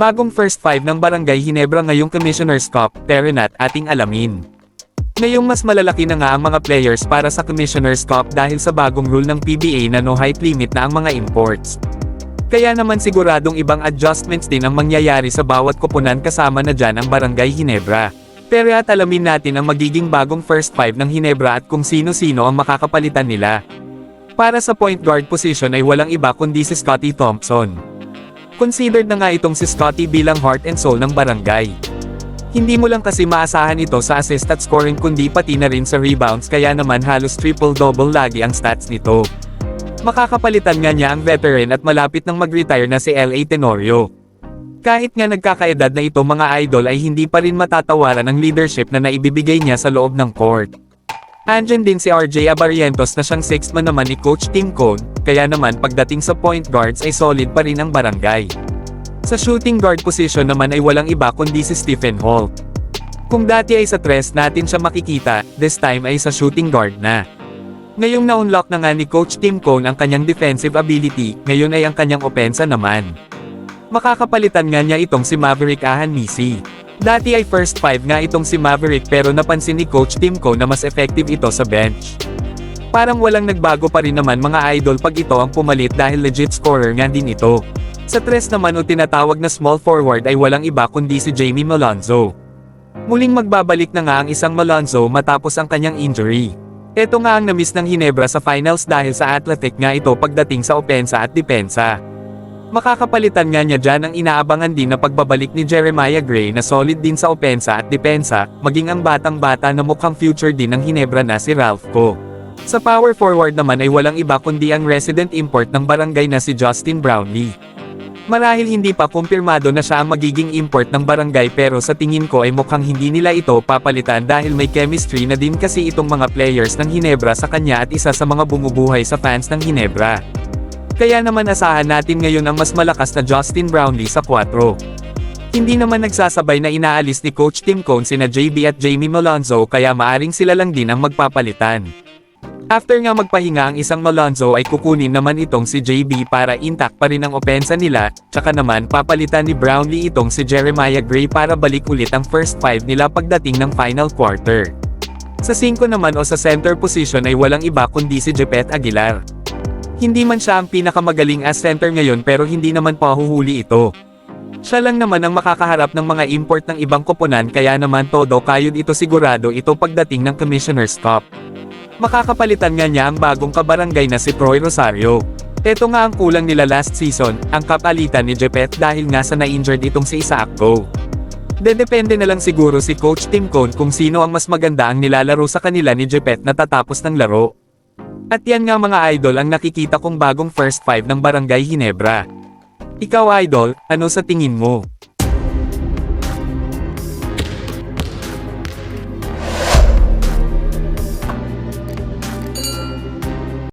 Bagong first 5 ng Barangay Ginebra ngayong Commissioner's Cup, tara na't ating alamin. Ngayong mas malalaki na nga ang mga players para sa Commissioner's Cup dahil sa bagong rule ng PBA na no height limit na ang mga imports. Kaya naman siguradong ibang adjustments din ang mangyayari sa bawat koponan kasama na dyan ang Barangay Ginebra. Pero at alamin natin ang magiging bagong first 5 ng Ginebra at kung sino-sino ang makakapalitan nila. Para sa point guard position ay walang iba kundi si Scottie Thompson. Considered na nga itong si Scottie bilang heart and soul ng barangay. Hindi mo lang kasi maasahan ito sa assist at scoring kundi pati na rin sa rebounds kaya naman halos triple-double lagi ang stats nito. Makakapalitan nga niya ang veteran at malapit nang mag-retire na si L.A. Tenorio. Kahit nga nagkakaedad na ito mga idol ay hindi pa rin matatawaran ang leadership na naibibigay niya sa loob ng court. Andyan din si RJ Abarientos na siyang sixth man naman ni Coach Tim Cone, kaya naman pagdating sa point guards ay solid pa rin ang barangay. Sa shooting guard position naman ay walang iba kundi si Stephen Holt. Kung dati ay sa tres natin siya makikita, this time ay sa shooting guard na. Ngayong na-unlock na nga ni Coach Tim Cone ang kanyang defensive ability, ngayon ay ang kanyang opensa naman. Makakapalitan nga niya itong si Maverick Ahanmisi. Dati ay first 5 nga itong si Maverick pero napansin ni Coach Tim Cone na mas effective ito sa bench. Parang walang nagbago pa rin naman mga idol pag ito ang pumalit dahil legit scorer nga din ito. Sa tres naman o tinatawag na small forward ay walang iba kundi si Jamie Malonzo. Muling magbabalik na nga ang isang Malonzo matapos ang kanyang injury. Ito nga ang na-miss ng Ginebra sa finals dahil sa athletic nga ito pagdating sa opensa at depensa. Makakapalitan nga niya dyan ang inaabangan din na pagbabalik ni Jeremiah Gray na solid din sa opensa at depensa, maging ang batang-bata na mukhang future din ng Ginebra na si Ralph Ko. Sa power forward naman ay walang iba kundi ang resident import ng barangay na si Justin Brownlee. Marahil hindi pa kumpirmado na siya ang magiging import ng barangay pero sa tingin ko ay mukhang hindi nila ito papalitan dahil may chemistry na din kasi itong mga players ng Ginebra sa kanya at isa sa mga bumubuhay sa fans ng Ginebra. Kaya naman asahan natin ngayon ang mas malakas na Justin Brownlee sa 4. Hindi naman nagsasabay na inaalis ni Coach Tim Cone sina JB at Jamie Malonzo kaya maaring sila lang din ang magpapalitan. After nga magpahinga ang isang Malonzo ay kukunin naman itong si JB para intact pa rin ang opensa nila, tsaka naman papalitan ni Brownlee itong si Jeremiah Gray para balik ulit ang first 5 nila pagdating ng final quarter. Sa 5 naman o sa center position ay walang iba kundi si Jepet Aguilar. Hindi man siya ang pinakamagaling as center ngayon pero hindi naman pahuhuli ito. Siya lang naman ang makakaharap ng mga import ng ibang koponan kaya naman todo kayod ito sigurado ito pagdating ng Commissioner's Cup. Makakapalitan nga niya ang bagong kabarangay na si Troy Rosario. Ito nga ang kulang nila last season, ang kapalitan ni Jepet dahil nga sa na-injured itong si Isaac Go. Depende na lang siguro si Coach Tim Cone kung sino ang mas maganda ang nilalaro sa kanila ni Jepet na tatapos ng laro. At yan nga mga idol ang nakikita kong bagong first 5 ng Barangay Ginebra. Ikaw idol, ano sa tingin mo?